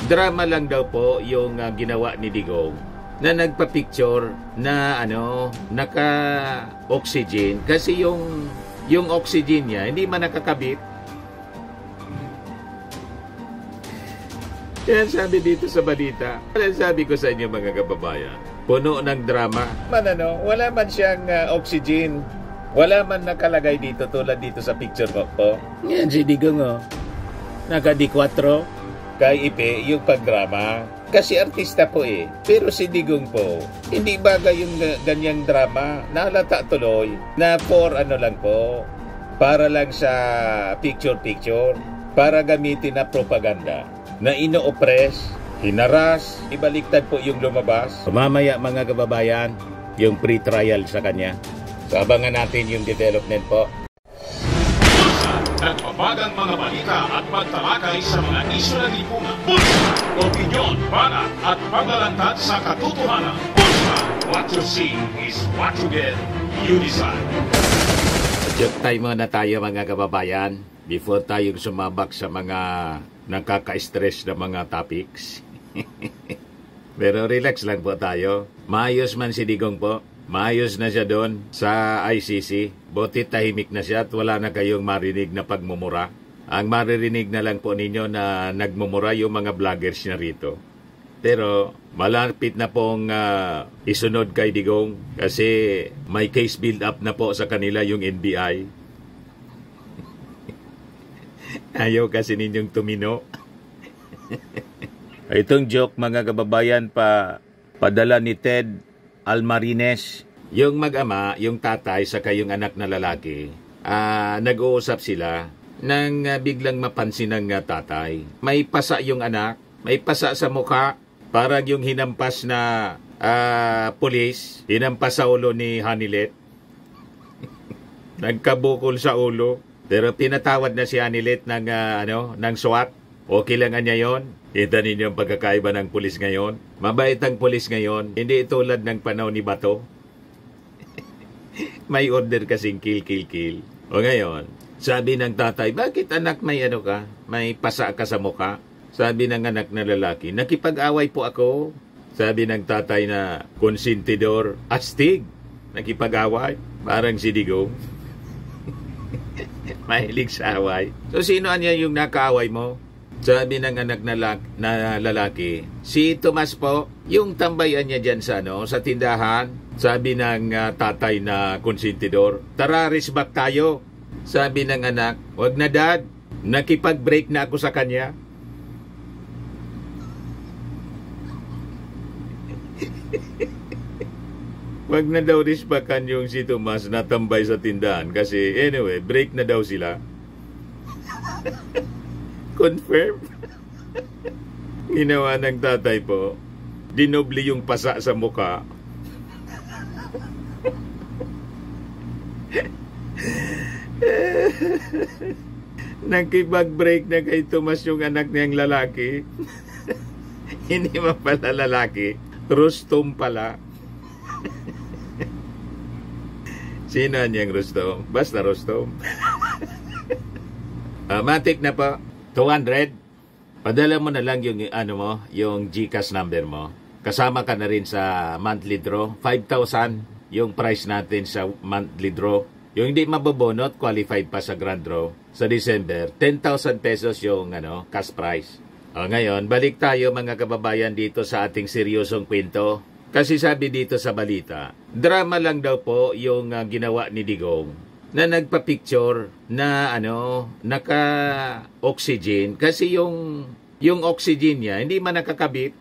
Drama lang daw po yung ginawa ni Digong na nagpa-picture na naka-oxygen kasi yung oxygen niya hindi man nakakabit. Yan sabi dito sa balita. Sabi ko sa inyo mga kababayan, puno ng drama. Wala man siyang oxygen. Wala man nakalagay dito tulad dito sa picture ko po. Yan si Digong naka-D4 kay Ipe yung pagdrama. Kasi artista po Pero si Digong po, hindi bagay yung ganyang drama. Nalata tuloy na lang po. Para lang sa picture-picture. Para gamitin na propaganda. Na ino-oppress, hinaras, ibaliktad po yung lumabas. Mamaya mga kababayan, yung pre-trial sa kanya. So abangan natin yung development po. Nagpapagang mga balita at pagtalakay sa mga isyu ng lipunan. Bulsa! Opinyon, banat at paglalantad sa katotohanan. Bulsa! What you see is what you get. You decide. Joke time muna tayo mga kababayan before tayo sumabak sa mga nakaka-stress na mga topics. Pero relax lang po tayo. Maayos man si Digong po. Maayos na siya doon sa ICC. Buti tahimik na siya at wala na kayong marinig na pagmumura. Ang maririnig na lang po ninyo na nagmumura yung mga vloggers na rito. Pero malapit na pong isunod kay Digong kasi may case build up na po sa kanila yung NBI. Ayaw kasi ninyong tumino. Itong joke mga kababayan padala ni Ted Almarines. Yung mag-ama, yung tatay sa kayong anak na lalaki, nag-uusap sila nang biglang mapansin ng tatay. May pasa yung anak, may pasa sa mukha, parang yung hinampas na pulis, hinampas sa ulo ni Hanilet. Nagkabukol sa ulo. Pero pinatawad na si Hanilet ng SWAT. Okay lang niya yon. Kita ninyo ang pagkakaiba ng pulis ngayon. Mabait ang pulis ngayon. Hindi tulad ng panahon ni Bato. May order kasing kill. O ngayon, sabi ng tatay, bakit anak may may pasa ka sa mukha? Sabi ng anak na lalaki, nakipag-away po ako. Sabi ng tatay na konsentidor, astig. Nakipag-away. Parang si Digong. Mahilig sa away. So sino niya yung nakaaway mo? Sabi ng anak na lalaki, si Tomas po, yung tambayan niya dyan sa tindahan. Sabi ng tatay na konsentidor, tara resback tayo. Sabi ng anak, wag na dad, nakipag-break na ako sa kanya. Wag na daw risbakan yung si Tomas na tambay sa tindahan kasi anyway, break na daw sila. Confirm. Ginawa ng tatay po, dinobli yung pasa sa mukha. Nakipag-break na kay Tomas yung anak niyang lalaki. Hindi man pala lalaki, Rustom pala. Sino niyang Rustom? Basta Rustom. Matik na po. 200. Padala mo na lang yung yung GCash number mo. Kasama ka na rin sa monthly draw. 5,000 yung price natin sa monthly draw. Yung hindi mabobonot, qualified pa sa grand draw. Sa December, 10,000 pesos yung cash price. Ngayon, balik tayo mga kababayan dito sa ating seryosong kwento. Kasi sabi dito sa balita, drama lang daw po yung ginawa ni Digong na nagpa-picture na naka-oxygen kasi yung oxygen niya hindi man nakakabit.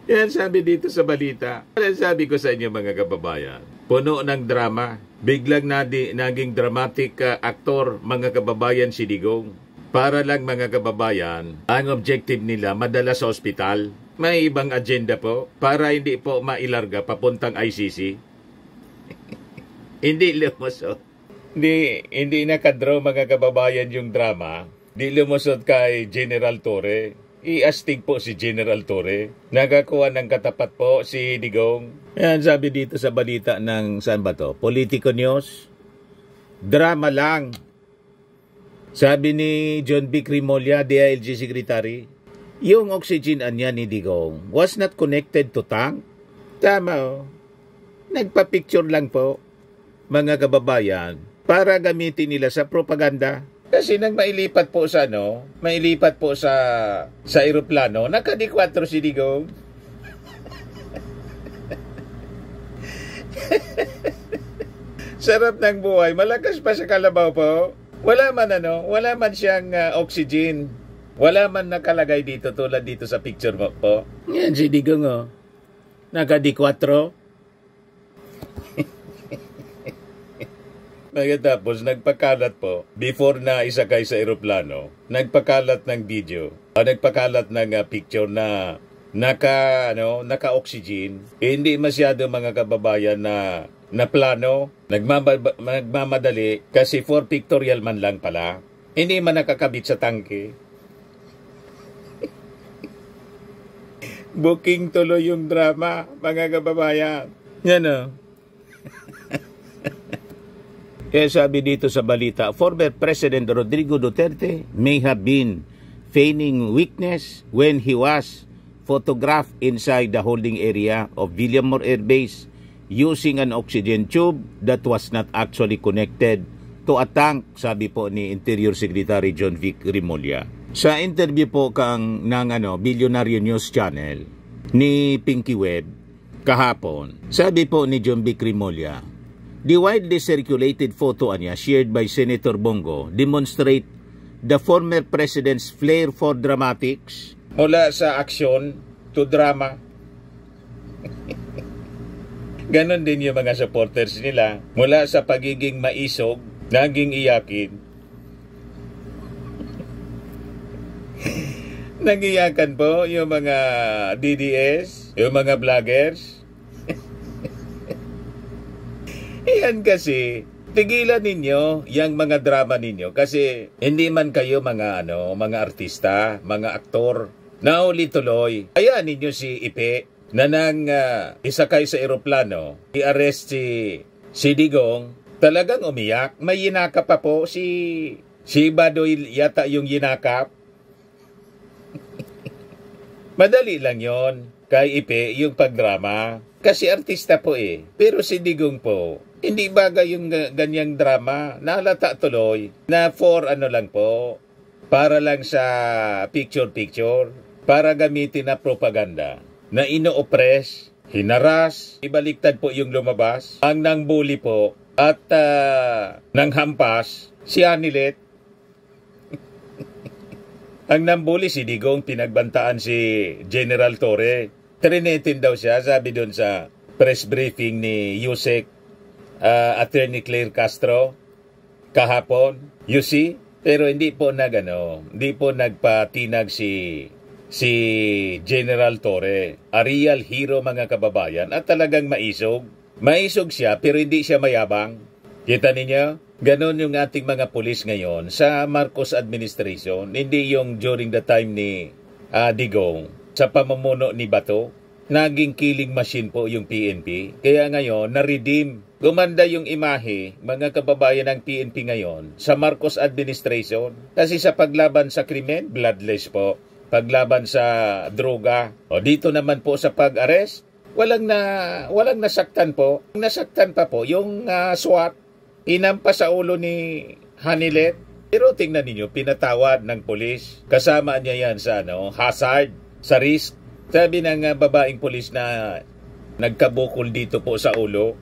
Yan sabi dito sa balita. Sabi ko sa inyo mga kababayan, puno ng drama. Biglang naging dramatic actor mga kababayan si Digong. Para lang mga kababayan, ang objective nila madala sa ospital. May ibang agenda po para hindi po mailarga papuntang ICC. Hindi lumusot. Hindi nakadraw mga kababayan yung drama. Hindi lumusot kay General Torre. Iastig po si General Torre. Nagakuha ng katapat po si Digong. Yan sabi dito sa balita ng saan ba to? Politico News. Drama lang. Sabi ni John B. Crimolia, DILG Secretary, yung oxygen anya ni Digong was not connected to tank. Tama o. Nagpa-picture lang po, mga kababayan, para gamitin nila sa propaganda. Kasi nang mailipat po sa eroplano, naka-D4 si Digong. Sarap ng buhay, malakas pa sa kalabaw po. Wala man siyang oxygen. Wala man nakalagay dito tulad dito sa picture mo po. Yan si Digong o. Naka-D4. Tapos nagpakalat po, before na isakay sa eroplano, nagpakalat ng video, nagpakalat ng picture na naka-oxygen. Hindi masyado mga kababayan na plano, nagmamadali kasi for pictorial man lang pala. Hindi man nakakabit sa tangke. Booking tuloy yung drama, mga kababayan. Yan o. Kaya sabi dito sa balita, former President Rodrigo Duterte may have been feigning weakness when he was photographed inside the holding area of Villamor Air Base using an oxygen tube that was not actually connected to a tank, sabi po ni Interior Secretary John V. Crimolia. Sa interview po ng Billionaire News Channel ni Pinky Webb kahapon, sabi po ni John V. Crimolia, the widely circulated photo shared by Senator Bongo demonstrate the former president's flair for dramatics. Mula sa aksyon to drama. Ganon din yung mga supporters nila. Mula sa pagiging maisog, naging iyakin. Nagiyakan po yung mga DDS, yung mga vloggers. Yan kasi, tigilan ninyo yung mga drama ninyo kasi hindi man kayo mga artista, mga aktor. Nauli tuloy. Kaya ninyo si Ipe na nang isakay sa eroplano, i-arrest si Digong, talagang umiyak. May yinakap pa po si Badoy yata yung yinakap. Madali lang yon kay Ipe yung pagdrama. Kasi artista po Pero si Digong po, hindi bagay yung ganyang drama. Nahalata tuloy na for lang po, para lang sa picture-picture, para gamitin na propaganda, na ino-oppress, hinaras, ibaliktad po yung lumabas, ang nangbuli po, at nanghampas, si Anilet. Ang nambuli si Digong, pinagbantaan si General Torre. Trinetin daw siya, sabi doon sa press briefing ni Yusek, Attorney Claire Castro kahapon. You see? Pero hindi po nagpatinag si General Torre. A real hero, mga kababayan, at talagang maisog. Maisog siya pero hindi siya mayabang. Kita ninyo? Ganon yung ating mga pulis ngayon sa Marcos administration, hindi yung during the time ni Digong sa pamumuno ni Bato. Naging killing machine po yung PNP. Kaya ngayon, na-redeem. Gumanda yung imahe, mga kababayan ng PNP ngayon, sa Marcos administration. Kasi sa paglaban sa krimen, bloodless po. Paglaban sa droga. O dito naman po sa pag-arrest, walang nasaktan po. Nasaktan pa po yung SWAT. Inampas sa ulo ni Hanilet. Pero tingnan ninyo, pinatawad ng pulis. Kasama niya yan sa hazard, sa risk. Sabi ng babaeng pulis na nagkabukol dito po sa ulo.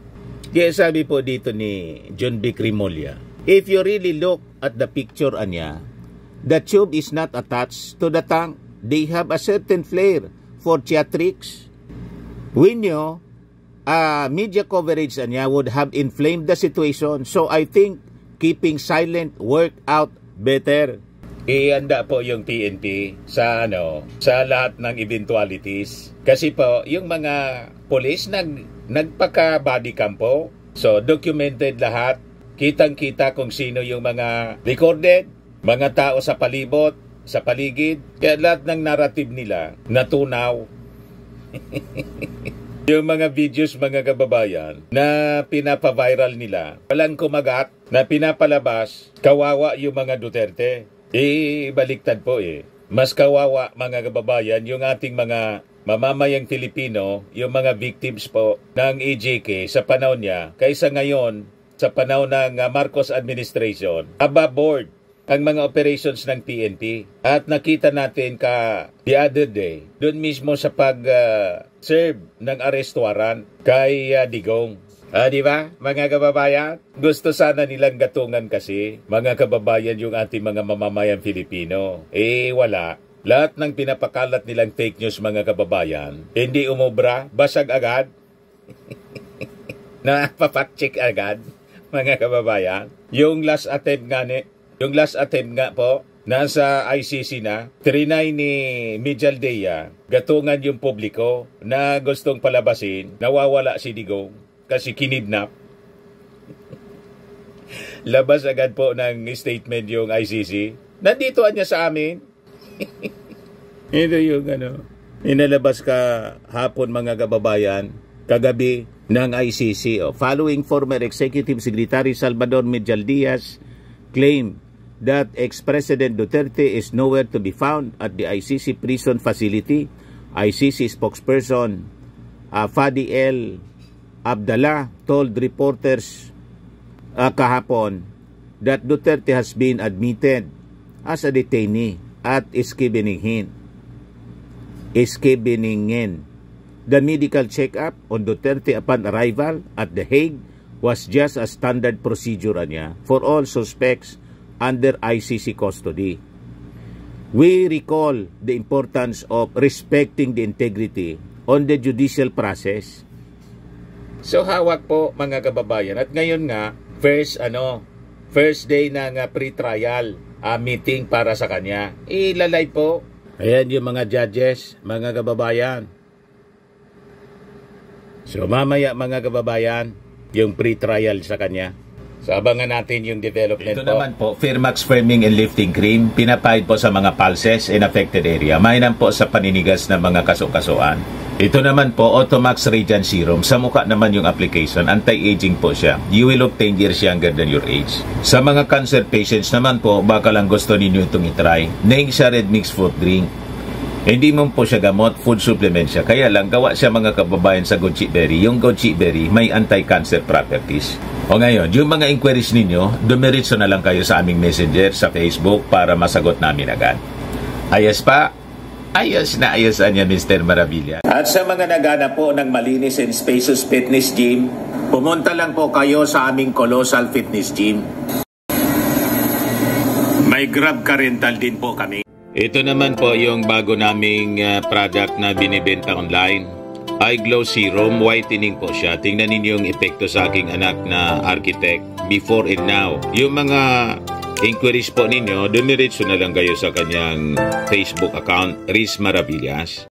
Kaya sabi po dito ni John B. Crimolia, if you really look at the picture the tube is not attached to the tank. They have a certain flair for theatrics. We know media coverage would have inflamed the situation. So I think keeping silent worked out better. Ihanda po yung PNP sa lahat ng eventualities. Kasi po yung mga police nagpaka-body cam po. So documented lahat. Kitang-kita kung sino yung mga recorded, mga tao sa palibot, sa paligid. Kaya lahat ng narrative nila natunaw. Yung mga videos, mga kababayan, na pinapaviral nila, walang kumagat, na pinapalabas, kawawa yung mga Duterte. Baliktad po Mas kawawa, mga kababayan, yung ating mga mamamayang Filipino, yung mga victims po ng EJK sa panahon niya, kaysa ngayon, sa panahon ng Marcos administration, above board ang mga operations ng PNP. At nakita natin the other day, doon mismo sa pag-serve ng arrest warrant kay Digong. Di ba, mga kababayan? Gusto sana nilang gatungan kasi, mga kababayan, yung ating mga mamamayang Filipino. Wala. Lahat ng pinapakalat nilang fake news, mga kababayan, hindi umubra, basag agad. Napafact-check agad, mga kababayan. Yung last attempt nga po, nasa ICC na, trinay ni Mijaldea, gatungan yung publiko na gustong palabasin, nawawala si Digong kasi kinidnap. Labas agad po ng statement yung ICC. Nandito niya sa amin. Ito yung inalabas ka hapon, mga kababayan, kagabi ng ICC. Following former Executive Secretary Salvador Mijaldía's claim that ex-President Duterte is nowhere to be found at the ICC prison facility, ICC spokesperson Fadi El Abdallah told reporters kahapon that Duterte has been admitted as a detainee at Esquibiningin. The medical check-up on Duterte upon arrival at The Hague was just a standard procedure for all suspects under ICC custody. We recall the importance of respecting the integrity on the judicial process. So hawak po, mga kababayan. At ngayon nga, first day ng pre-trial meeting para sa kanya. Ilalay po. Ayan yung mga judges, mga kababayan. So mamaya, mga kababayan, yung pre-trial sa kanya. So abangan natin yung development. Ito naman po, Firmax Firming and Lifting Cream, pinapahid po sa mga pulses in affected area. Mainam po sa paninigas ng mga kaso-kasuan. Ito naman po, Automax Radiant Serum. Sa mukha naman yung application, anti-aging po siya. You will look 10 years younger than your age. Sa mga cancer patients naman po, baka lang gusto ninyo itong itry. Neng siya Red Mix Fruit Drink. Hindi mo po siya gamot, food supplement siya. Kaya lang, gawa siya, mga kababayan, sa goji berry. Yung goji berry may anti-cancer properties. O ngayon, yung mga inquiries ninyo, dumiritso na lang kayo sa aming messenger sa Facebook para masagot namin agad. Ayos pa? Ayos na ayos niya, Mr. Maravilla. At sa mga naghanap po ng malinis and spacious fitness gym, pumunta lang po kayo sa aming Colossal Fitness Gym. May Grab Car Rental din po kami. Ito naman po yung bago naming product na binibenta online. Eye Glow Serum, whitening po siya. Tingnan ninyo yung epekto sa aking anak na architect before and now. Yung mga inquiries po ninyo, dumiretso na lang kayo sa kanyang Facebook account, Riz Maravillas.